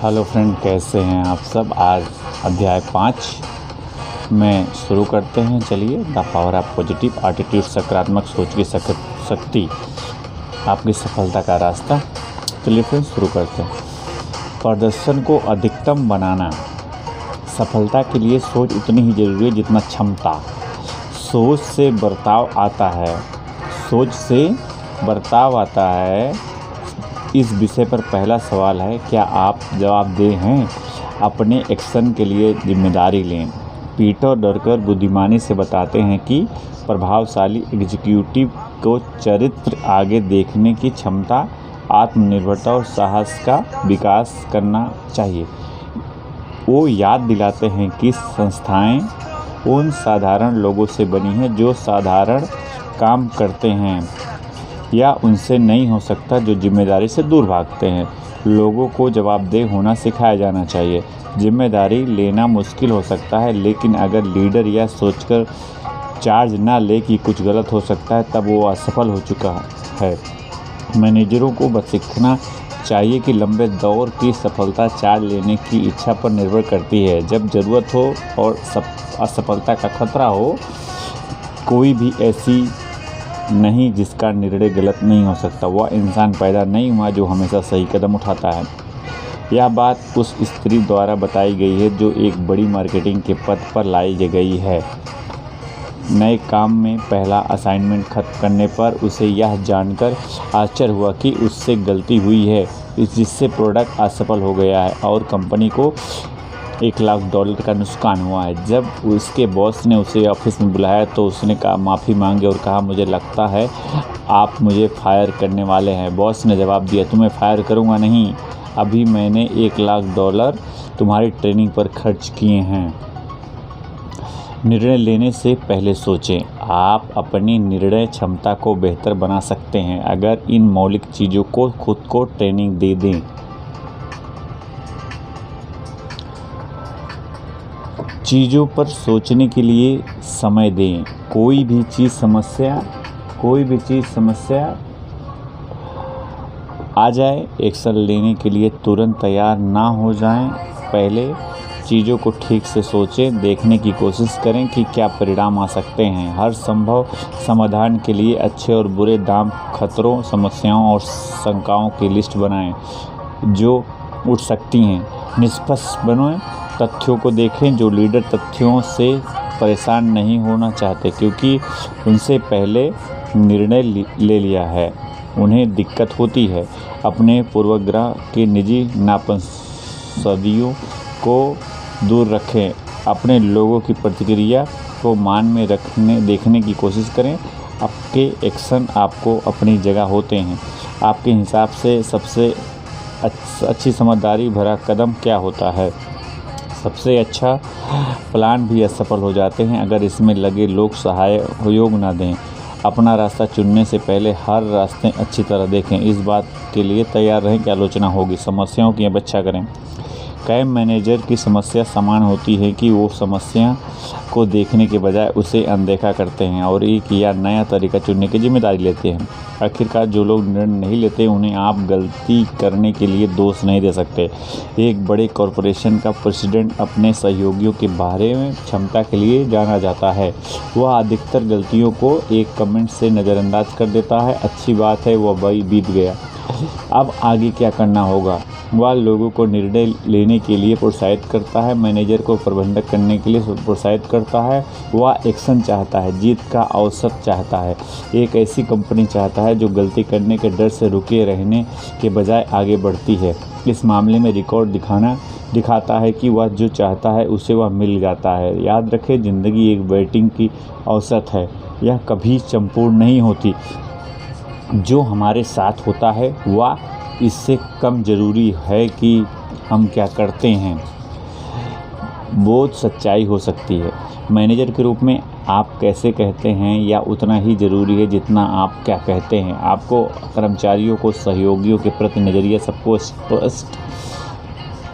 Hello friend, कैसे हैं आप सब। आज अध्याय 5 में शुरू करते हैं। चलिए, the power of positive attitude, सकारात्मक सोच की शक्ति आपकी सफलता का रास्ता। चलिए फ्रेंड शुरू करते हैं। प्रदर्शन को अधिकतम बनाना। सफलता के लिए सोच उतनी ही जरूरी है जितना क्षमता। सोच से बर्ताव आता है। इस विषय पर पहला सवाल है, क्या आप जवाबदेह हैं? अपने एक्शन के लिए जिम्मेदारी लें। पीटर ड्रकर बुद्धिमानी से बताते हैं कि प्रभावशाली एग्जीक्यूटिव को चरित्र, आगे देखने की क्षमता, आत्मनिर्भरता और साहस का विकास करना चाहिए। वो याद दिलाते हैं कि संस्थाएं उन साधारण लोगों से बनी हैं जो साधारण काम करते हैं, या उनसे नहीं हो सकता जो जिम्मेदारी से दूर भागते हैं। लोगों को जवाबदेह होना सिखाया जाना चाहिए। जिम्मेदारी लेना मुश्किल हो सकता है, लेकिन अगर लीडर यह सोचकर चार्ज ना ले कि कुछ गलत हो सकता है, तब वो असफल हो चुका है। मैनेजरों को बस सीखना चाहिए कि लंबे दौर की सफलता चार्ज लेने की इच्छा पर निर्भर करती है। जब ज़रूरत हो और असफलता का खतरा हो, कोई भी ऐसी नहीं जिसका निर्णय गलत नहीं हो सकता। वह इंसान पैदा नहीं हुआ जो हमेशा सही कदम उठाता है। यह बात उस स्त्री द्वारा बताई गई है जो एक बड़ी मार्केटिंग के पद पर लाई गई है। नए काम में पहला असाइनमेंट खत्म करने पर उसे यह जानकर आश्चर्य हुआ कि उससे गलती हुई है, जिससे प्रोडक्ट असफल हो गया है और कंपनी को $1,00,000 का नुकसान हुआ है। जब उसके बॉस ने उसे ऑफिस में बुलाया तो उसने माफ़ी मांगी और कहा, मुझे लगता है आप मुझे फायर करने वाले हैं। बॉस ने जवाब दिया, तुम्हें फायर करूंगा नहीं, अभी मैंने $1,00,000 तुम्हारी ट्रेनिंग पर खर्च किए हैं। निर्णय लेने से पहले सोचें। आप अपनी निर्णय क्षमता को बेहतर बना सकते हैं अगर इन मौलिक चीज़ों को खुद को ट्रेनिंग दे दें। चीज़ों पर सोचने के लिए समय दें। कोई भी चीज़ समस्या आ जाए, एक्शन लेने के लिए तुरंत तैयार ना हो जाएं। पहले चीज़ों को ठीक से सोचें, देखने की कोशिश करें कि क्या परिणाम आ सकते हैं। हर संभव समाधान के लिए अच्छे और बुरे दाम, खतरों, समस्याओं और शंकाओं की लिस्ट बनाएं जो उठ सकती हैं। निष्पक्ष बनें, तथ्यों को देखें। जो लीडर तथ्यों से परेशान नहीं होना चाहते क्योंकि उनसे पहले निर्णय ले लिया है, उन्हें दिक्कत होती है। अपने पूर्वाग्रह के निजी नापसंदियों को दूर रखें। अपने लोगों की प्रतिक्रिया को मान में देखने की कोशिश करें। आपके एक्शन आपको अपनी जगह होते हैं। आपके हिसाब से सबसे अच्छी समझदारी भरा कदम क्या होता है? सबसे अच्छा प्लान भी असफल हो जाते हैं अगर इसमें लगे लोग सहयोग ना दें। अपना रास्ता चुनने से पहले हर रास्ते अच्छी तरह देखें। इस बात के लिए तैयार रहें कि आलोचना होगी। समस्याओं की अपेक्षा करें। कई मैनेजर की समस्या समान होती है कि वो समस्या को देखने के बजाय उसे अनदेखा करते हैं और एक या नया तरीका चुनने की जिम्मेदारी लेते हैं। आखिरकार जो लोग निर्णय नहीं लेते, उन्हें आप गलती करने के लिए दोष नहीं दे सकते। एक बड़े कॉरपोरेशन का प्रेसिडेंट अपने सहयोगियों के बारे में क्षमता के लिए जाना जाता है। वह अधिकतर गलतियों को एक कमेंट से नज़रअंदाज कर देता है। अच्छी बात है, वह बीत गया। अब आगे क्या करना होगा? वह लोगों को निर्णय लेने के लिए प्रोत्साहित करता है। मैनेजर को प्रबंधन करने के लिए प्रोत्साहित करता है। वह एक्शन चाहता है, जीत का अवसर चाहता है। एक ऐसी कंपनी चाहता है जो गलती करने के डर से रुके रहने के बजाय आगे बढ़ती है। इस मामले में रिकॉर्ड दिखाता है कि वह जो चाहता है उसे वह मिल जाता है। याद रखें, ज़िंदगी एक बैटिंग की औसत है। यह कभी संपूर्ण नहीं होती। जो हमारे साथ होता है वह इससे कम ज़रूरी है कि हम क्या करते हैं। बहुत सच्चाई हो सकती है। मैनेजर के रूप में आप कैसे कहते हैं या उतना ही ज़रूरी है जितना आप क्या कहते हैं। आपको कर्मचारियों को सहयोगियों के प्रति नज़रिया सबको स्पष्ट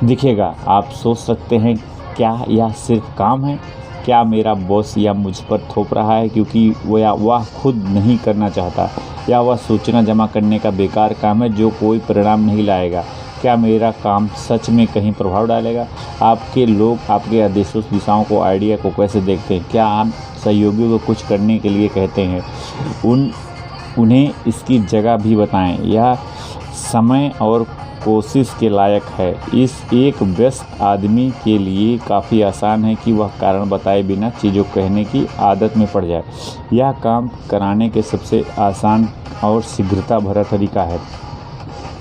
दिखेगा। आप सोच सकते हैं, क्या यह सिर्फ काम है? क्या मेरा बॉस या मुझ पर थोप रहा है क्योंकि वह खुद नहीं करना चाहता, या वह सूचना जमा करने का बेकार काम है जो कोई परिणाम नहीं लाएगा? क्या मेरा काम सच में कहीं प्रभाव डालेगा? आपके लोग आपके आदेशों दिशाओं को आइडिया को कैसे देखते हैं? क्या आप सहयोगियों को कुछ करने के लिए कहते हैं? उन्हें इसकी जगह भी बताएं। यह समय और कोशिश के लायक है। इस एक व्यस्त आदमी के लिए काफ़ी आसान है कि वह कारण बताए बिना चीज़ों कहने की आदत में पड़ जाए। यह काम कराने के सबसे आसान और शीघ्रता भरा तरीका है,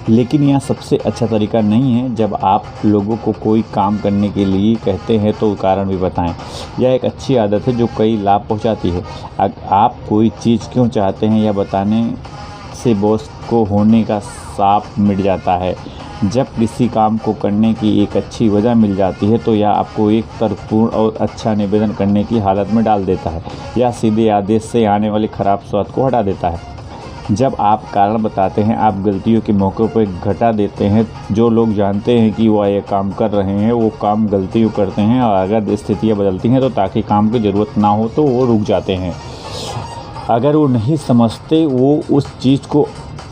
लेकिन यह सबसे अच्छा तरीका नहीं है। जब आप लोगों को कोई काम करने के लिए कहते हैं तो कारण भी बताएं। यह एक अच्छी आदत है जो कई लाभ पहुंचाती है। आप कोई चीज़ क्यों चाहते हैं यह बताने से बॉस को होने का साफ मिट जाता है। जब किसी काम को करने की एक अच्छी वजह मिल जाती है तो यह आपको एक तर्कपूर्ण और अच्छा निवेदन करने की हालत में डाल देता है। यह सीधे आदेश से आने वाले खराब स्वाद को हटा देता है। जब आप कारण बताते हैं, आप गलतियों के मौके पर घटा देते हैं। जो लोग जानते हैं कि वह यह काम कर रहे हैं वो काम गलतियों करते हैं, और अगर स्थितियाँ बदलती हैं तो ताकि काम की ज़रूरत ना हो तो वो रुक जाते हैं। अगर वो नहीं समझते वो उस चीज़ को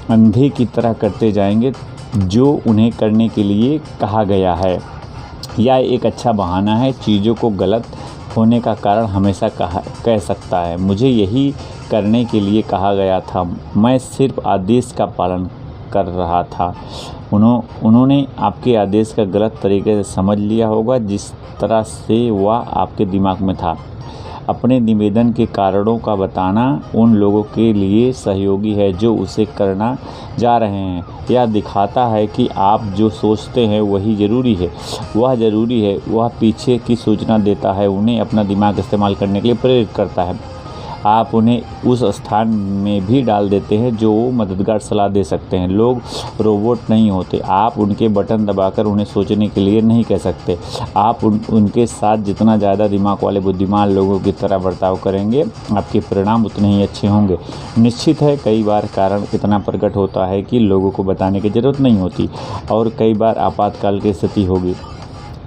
अंधे की तरह करते जाएंगे जो उन्हें करने के लिए कहा गया है। यह एक अच्छा बहाना है। चीज़ों को गलत होने का कारण हमेशा कह सकता है, मुझे यही करने के लिए कहा गया था, मैं सिर्फ आदेश का पालन कर रहा था। उन्होंने आपके आदेश का गलत तरीके से समझ लिया होगा, जिस तरह से वह आपके दिमाग में था। अपने निवेदन के कारणों का बताना उन लोगों के लिए सहयोगी है जो उसे करना जा रहे हैं। यह दिखाता है कि आप जो सोचते हैं वही ज़रूरी है, वह पीछे की सूचना देता है, उन्हें अपना दिमाग इस्तेमाल करने के लिए प्रेरित करता है। आप उन्हें उस स्थान में भी डाल देते हैं जो मददगार सलाह दे सकते हैं। लोग रोबोट नहीं होते। आप उनके बटन दबाकर उन्हें सोचने के लिए नहीं कह सकते। आप उनके साथ जितना ज़्यादा दिमाग वाले बुद्धिमान लोगों की तरह बर्ताव करेंगे, आपके परिणाम उतने ही अच्छे होंगे। निश्चित है, कई बार कारण इतना प्रकट होता है कि लोगों को बताने की ज़रूरत नहीं होती, और कई बार आपातकाल की स्थिति होगी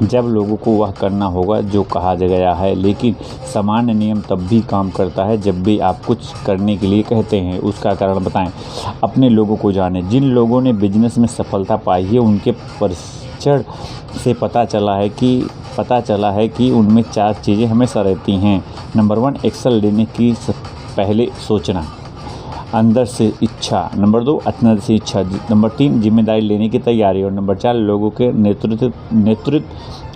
जब लोगों को वह करना होगा जो कहा गया है। लेकिन सामान्य नियम तब भी काम करता है जब भी आप कुछ करने के लिए कहते हैं। उसका कारण बताएं। अपने लोगों को जानें। जिन लोगों ने बिजनेस में सफलता पाई है उनके परीक्षण से पता चला है कि उनमें 4 चीज़ें हमेशा रहती हैं। नंबर 1, एक्शन लेने की पहले सोचना, अंदर से इच्छा। नंबर 2, अंदर से इच्छा। नंबर 3, जिम्मेदारी लेने की तैयारी। और नंबर 4, लोगों के नेतृत्व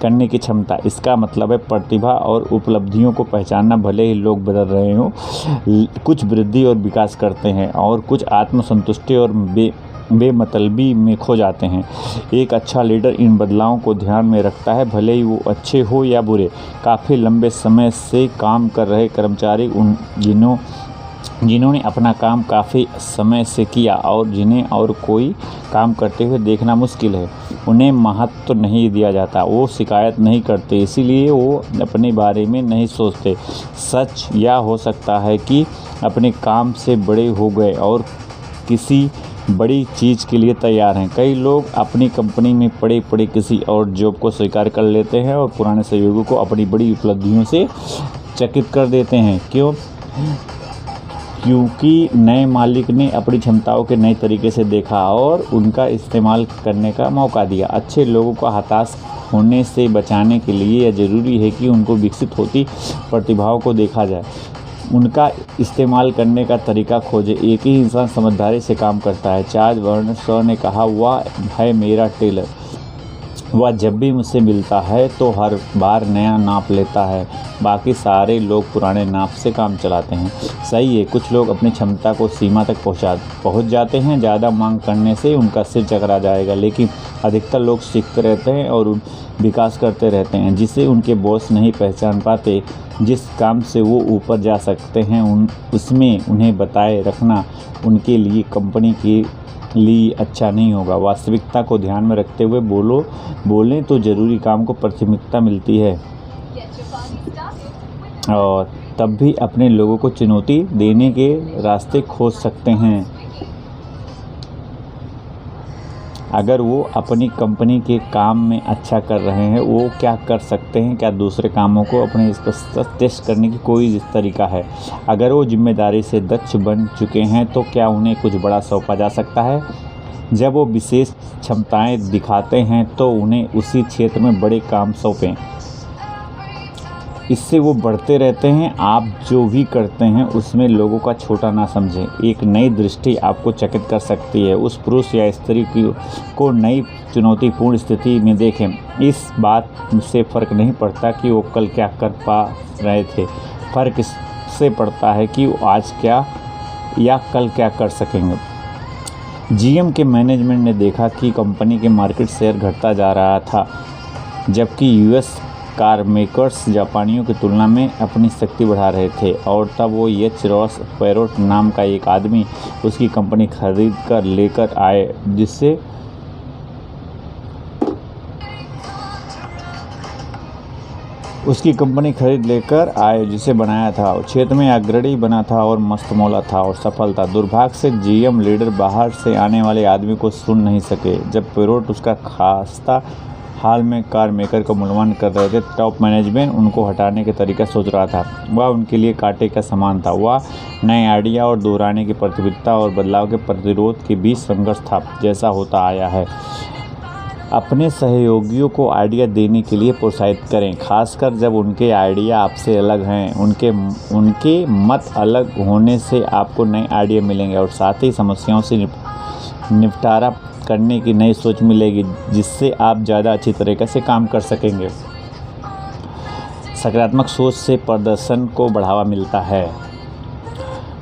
करने की क्षमता। इसका मतलब है प्रतिभा और उपलब्धियों को पहचानना। भले ही लोग बदल रहे हों, कुछ वृद्धि और विकास करते हैं और कुछ आत्मसंतुष्टि और बेमतलबी में खो जाते हैं। एक अच्छा लीडर इन बदलावों को ध्यान में रखता है, भले ही वो अच्छे हो या बुरे। काफ़ी लंबे समय से काम कर रहे कर्मचारी जिन्होंने अपना काम काफ़ी समय से किया और जिन्हें और कोई काम करते हुए देखना मुश्किल है, उन्हें महत्व नहीं दिया जाता। वो शिकायत नहीं करते, इसीलिए वो अपने बारे में नहीं सोचते। सच यह हो सकता है कि अपने काम से बड़े हो गए और किसी बड़ी चीज़ के लिए तैयार हैं। कई लोग अपनी कंपनी में पड़े किसी और जॉब को स्वीकार कर लेते हैं और पुराने सहयोगियों को अपनी बड़ी उपलब्धियों से चकित कर देते हैं। क्योंकि नए मालिक ने अपनी क्षमताओं के नए तरीके से देखा और उनका इस्तेमाल करने का मौका दिया। अच्छे लोगों को हताश होने से बचाने के लिए यह ज़रूरी है कि उनको विकसित होती प्रतिभाओं को देखा जाए, उनका इस्तेमाल करने का तरीका खोजें। एक ही इंसान समझदारी से काम करता है। चार्ल्स बर्नर्ड शॉ ने कहा, वह है मेरा टेलर। वह जब भी मुझसे मिलता है तो हर बार नया नाप लेता है, बाकी सारे लोग पुराने नाप से काम चलाते हैं। सही है, कुछ लोग अपनी क्षमता को सीमा तक पहुंच जाते हैं। ज़्यादा मांग करने से उनका सिर चकरा जाएगा, लेकिन अधिकतर लोग सीखते रहते हैं और विकास करते रहते हैं, जिसे उनके बॉस नहीं पहचान पाते। जिस काम से वो ऊपर जा सकते हैं उसमें उन्हें बताए रखना उनके लिए कंपनी के लिए अच्छा नहीं होगा। वास्तविकता को ध्यान में रखते हुए बोलें तो ज़रूरी काम को प्राथमिकता मिलती है, और तब भी अपने लोगों को चुनौती देने के रास्ते खोज सकते हैं। अगर वो अपनी कंपनी के काम में अच्छा कर रहे हैं, वो क्या कर सकते हैं? क्या दूसरे कामों को अपने टेस्ट करने की कोई तरीका है? अगर वो जिम्मेदारी से दक्ष बन चुके हैं तो क्या उन्हें कुछ बड़ा सौंपा जा सकता है? जब वो विशेष क्षमताएं दिखाते हैं तो उन्हें उसी क्षेत्र में बड़े काम सौंपें। इससे वो बढ़ते रहते हैं। आप जो भी करते हैं उसमें लोगों का छोटा ना समझें। एक नई दृष्टि आपको चकित कर सकती है। उस पुरुष या स्त्री को नई चुनौतीपूर्ण स्थिति में देखें। इस बात से फ़र्क नहीं पड़ता कि वो कल क्या कर पा रहे थे, फ़र्क इससे पड़ता है कि वो आज क्या या कल क्या कर सकेंगे। जीएम के मैनेजमेंट ने देखा कि कंपनी के मार्केट शेयर घटता जा रहा था, जबकि यूएस कार मेकर्स जापानियों की तुलना में अपनी शक्ति बढ़ा रहे थे। और तब वो एच रॉस पेरोट नाम का एक आदमी उसकी कंपनी खरीद कर लेकर आए, जिसे बनाया था। क्षेत्र में अग्रणी बना था और मस्तमौला था और सफल था। दुर्भाग्य से जीएम लीडर बाहर से आने वाले आदमी को सुन नहीं सके। जब पेरोट उसका खास्ता हाल में कार मेकर का मूल्यांकन कर रहे थे, टॉप मैनेजमेंट उनको हटाने के तरीका सोच रहा था। वह उनके लिए कांटे का समान था। वह नए आइडिया और दोहराने की प्रतिबद्धता और बदलाव के प्रतिरोध के बीच संघर्ष था, जैसा होता आया है। अपने सहयोगियों को आइडिया देने के लिए प्रोत्साहित करें, खासकर जब उनके आइडिया आपसे अलग हैं। उनके मत अलग होने से आपको नए आइडिया मिलेंगे और साथ ही समस्याओं से निपटारा करने की नई सोच मिलेगी, जिससे आप ज़्यादा अच्छी तरीके से काम कर सकेंगे। सकारात्मक सोच से प्रदर्शन को बढ़ावा मिलता है।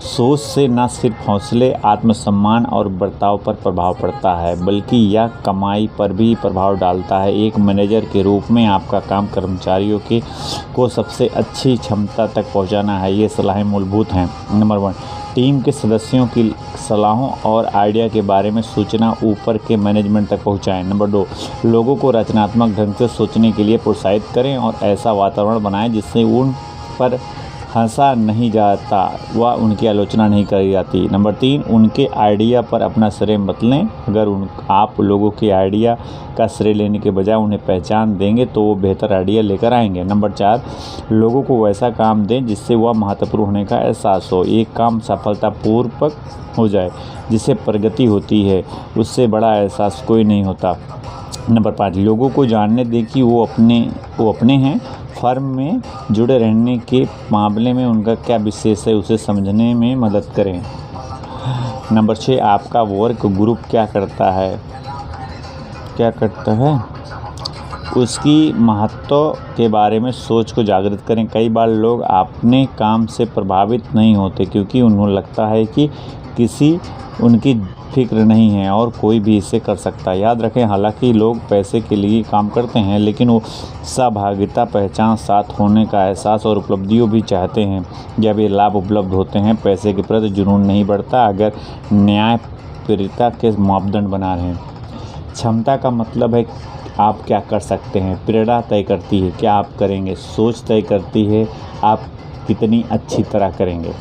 सोच से न सिर्फ हौसले, आत्मसम्मान और बर्ताव पर प्रभाव पड़ता है, बल्कि यह कमाई पर भी प्रभाव डालता है। एक मैनेजर के रूप में आपका काम कर्मचारियों को सबसे अच्छी क्षमता तक पहुंचाना है। ये सलाहें मूलभूत हैं। नंबर 1, टीम के सदस्यों की सलाहों और आइडिया के बारे में सूचना ऊपर के मैनेजमेंट तक पहुंचाएं। नंबर 2, लोगों को रचनात्मक ढंग से सोचने के लिए प्रोत्साहित करें और ऐसा वातावरण बनाएं जिससे उन पर हंसा नहीं जाता व उनकी आलोचना नहीं करी जाती। नंबर 3, उनके आइडिया पर अपना श्रेय मत लें। अगर आप लोगों के आइडिया का श्रेय लेने के बजाय उन्हें पहचान देंगे तो वो बेहतर आइडिया लेकर आएंगे। नंबर 4, लोगों को वैसा काम दें जिससे वह महत्वपूर्ण होने का एहसास हो। एक काम सफलतापूर्वक हो जाए जिससे प्रगति होती है, उससे बड़ा एहसास कोई नहीं होता। नंबर 5, लोगों को जानने दें कि वो अपने हैं। फर्म में जुड़े रहने के मामले में उनका क्या विशेष है, उसे समझने में मदद करें। नंबर 6, आपका वर्क ग्रुप क्या करता है उसकी महत्व के बारे में सोच को जागृत करें। कई बार लोग अपने काम से प्रभावित नहीं होते क्योंकि उन्हें लगता है कि उनकी फिक्र नहीं है और कोई भी इसे कर सकता है। याद रखें, हालांकि लोग पैसे के लिए काम करते हैं, लेकिन वो सहभागिता, पहचान, साथ होने का एहसास और उपलब्धियों भी चाहते हैं। जब ये लाभ उपलब्ध होते हैं, पैसे के प्रति जुनून नहीं बढ़ता अगर न्यायप्रियता के मापदंड बना रहे हैं। क्षमता का मतलब है आप क्या कर सकते हैं। प्रेरणा तय करती है क्या आप करेंगे। सोच तय करती है आप कितनी अच्छी तरह करेंगे।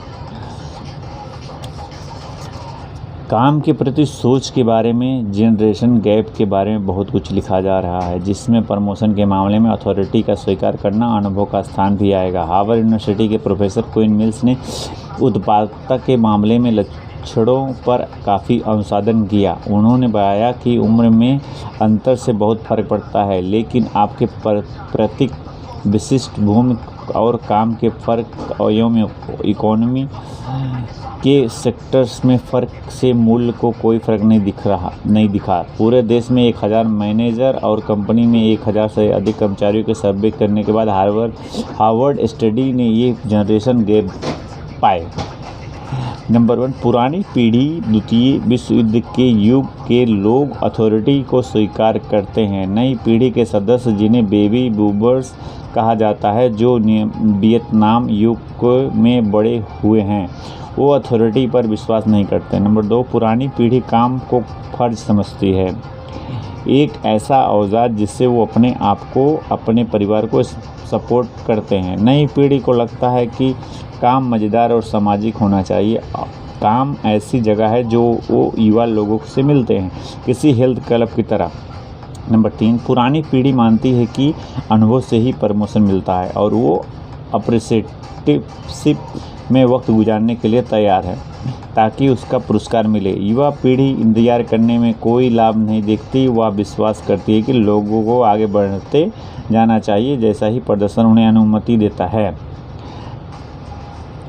काम के प्रति सोच के बारे में जनरेशन गैप के बारे में बहुत कुछ लिखा जा रहा है, जिसमें प्रमोशन के मामले में अथॉरिटी का स्वीकार करना, अनुभव का स्थान भी आएगा। हार्वर्ड यूनिवर्सिटी के प्रोफेसर क्विन मिल्स ने उत्पादकता के मामले में लक्षणों पर काफ़ी अनुसंधान किया। उन्होंने बताया कि उम्र में अंतर से बहुत फर्क पड़ता है, लेकिन आपके प्रतीक विशिष्ट भूमि और काम के फर्क एवं इकोनॉमी के सेक्टर्स में फ़र्क से मूल्य को कोई फ़र्क नहीं दिखा। पूरे देश में 1000 मैनेजर और कंपनी में 1000 से अधिक कर्मचारियों के सर्वे करने के बाद हार्वर्ड स्टडी ने ये जनरेशन गैप पाए। नंबर 1, पुरानी पीढ़ी द्वितीय विश्व युद्ध के युग के लोग अथॉरिटी को स्वीकार करते हैं। नई पीढ़ी के सदस्य, जिन्हें बेबी बूमर्स कहा जाता है, जो वियतनाम युग में बड़े हुए हैं, वो अथॉरिटी पर विश्वास नहीं करते। नंबर 2, पुरानी पीढ़ी काम को फर्ज समझती है, एक ऐसा औजार जिससे वो अपने आप को, अपने परिवार को सपोर्ट करते हैं। नई पीढ़ी को लगता है कि काम मज़ेदार और सामाजिक होना चाहिए। काम ऐसी जगह है जो वो युवा लोगों से मिलते हैं, किसी हेल्थ क्लब की तरह। नंबर 3, पुरानी पीढ़ी मानती है कि अनुभव से ही प्रमोशन मिलता है और वो अप्रेंटिसशिप में वक्त गुजारने के लिए तैयार है। ताकि उसका पुरस्कार मिले। युवा पीढ़ी इंतजार करने में कोई लाभ नहीं देखती, वह विश्वास करती है कि लोगों को आगे बढ़ते जाना चाहिए, जैसा ही प्रदर्शन उन्हें अनुमति देता है।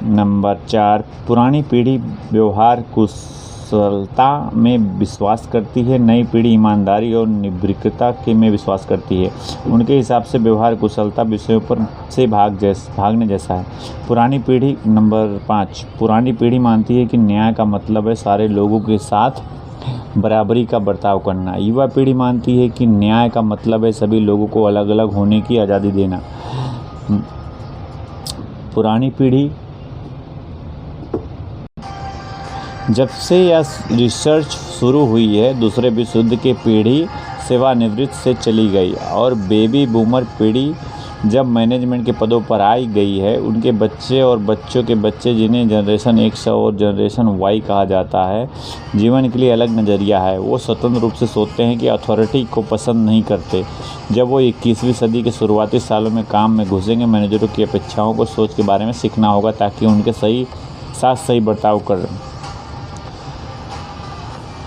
नंबर 4, पुरानी पीढ़ी व्यवहार कुशलता में विश्वास करती है, नई पीढ़ी ईमानदारी और निर्भीकता में विश्वास करती है। उनके हिसाब से व्यवहार कुशलता विषयों पर से भागने जैसा है। पुरानी पीढ़ी नंबर 5, पुरानी पीढ़ी मानती है कि न्याय का मतलब है सारे लोगों के साथ बराबरी का बर्ताव करना। युवा पीढ़ी मानती है कि न्याय का मतलब है सभी लोगों को अलग अलग होने की आज़ादी देना। पुरानी पीढ़ी जब से यह रिसर्च शुरू हुई है, दूसरे विश्व युद्ध की पीढ़ी सेवानिवृत्त से चली गई और बेबी बूमर पीढ़ी जब मैनेजमेंट के पदों पर आई गई है, उनके बच्चे और बच्चों के बच्चे, जिन्हें जनरेशन X और जनरेशन Y कहा जाता है, जीवन के लिए अलग नज़रिया है। वो स्वतंत्र रूप से सोचते हैं कि अथॉरिटी को पसंद नहीं करते। जब वो 21वीं सदी के शुरुआती सालों में काम में घुसेंगे, मैनेजरों की अपेक्षाओं को सोच के बारे में सीखना होगा ताकि उनके साथ सही बर्ताव करें।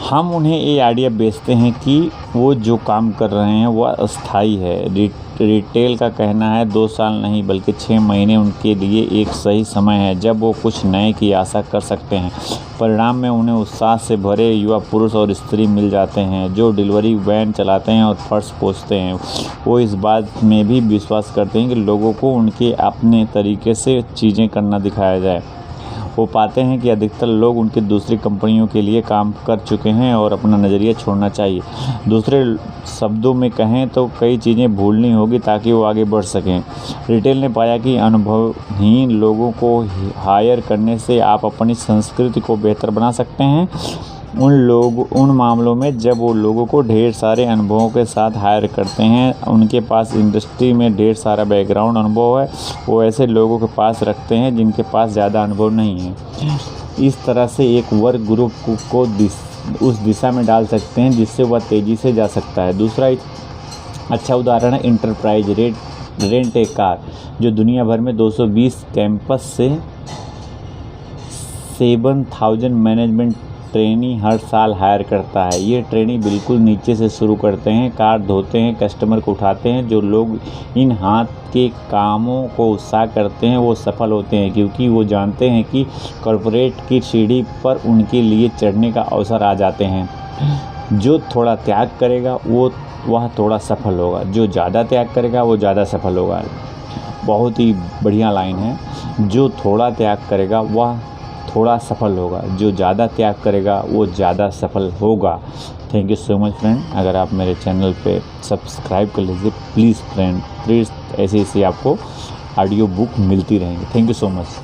हम उन्हें ये आइडिया बेचते हैं कि वो जो काम कर रहे हैं वह अस्थायी है। रिटेल का कहना है 2 साल नहीं बल्कि 6 महीने उनके लिए एक सही समय है जब वो कुछ नए की आशा कर सकते हैं। परिणाम में उन्हें उत्साह से भरे युवा पुरुष और स्त्री मिल जाते हैं जो डिलीवरी वैन चलाते हैं और फर्श पोंछते हैं। वो इस बात में भी विश्वास करते हैं कि लोगों को उनके अपने तरीके से चीज़ें करना दिखाया जाए। वो पाते हैं कि अधिकतर लोग उनकी दूसरी कंपनियों के लिए काम कर चुके हैं और अपना नज़रिया छोड़ना चाहिए। दूसरे शब्दों में कहें तो कई चीज़ें भूलनी होगी ताकि वो आगे बढ़ सकें। रिटेल ने पाया कि अनुभवहीन लोगों को हायर करने से आप अपनी संस्कृति को बेहतर बना सकते हैं। उन मामलों में जब वो लोगों को ढेर सारे अनुभवों के साथ हायर करते हैं, उनके पास इंडस्ट्री में ढेर सारा बैकग्राउंड अनुभव है, वो ऐसे लोगों के पास रखते हैं जिनके पास ज़्यादा अनुभव नहीं है। इस तरह से एक वर्क ग्रुप को उस दिशा में डाल सकते हैं जिससे वह तेज़ी से जा सकता है। दूसरा अच्छा उदाहरण है इंटरप्राइज रेंट ए कार, जो दुनिया भर में 220 कैंपस से 7,000 मैनेजमेंट ट्रेनी हर साल हायर करता है। ये ट्रेनी बिल्कुल नीचे से शुरू करते हैं, कार धोते हैं, कस्टमर को उठाते हैं। जो लोग इन हाथ के कामों को उत्साह करते हैं वो सफल होते हैं क्योंकि वो जानते हैं कि कॉर्पोरेट की सीढ़ी पर उनके लिए चढ़ने का अवसर आ जाते हैं। जो थोड़ा त्याग करेगा वह थोड़ा सफल होगा, जो ज़्यादा त्याग करेगा वो ज़्यादा सफल होगा। बहुत ही बढ़िया लाइन है। जो थोड़ा त्याग करेगा वह थोड़ा सफल होगा, जो ज़्यादा त्याग करेगा वो ज़्यादा सफल होगा। Thank you so much friend. अगर आप मेरे चैनल पे सब्सक्राइब कर लीजिए प्लीज़ फ्रेंड, प्लीज़। ऐसे आपको ऑडियो बुक मिलती रहेंगी। Thank you so much.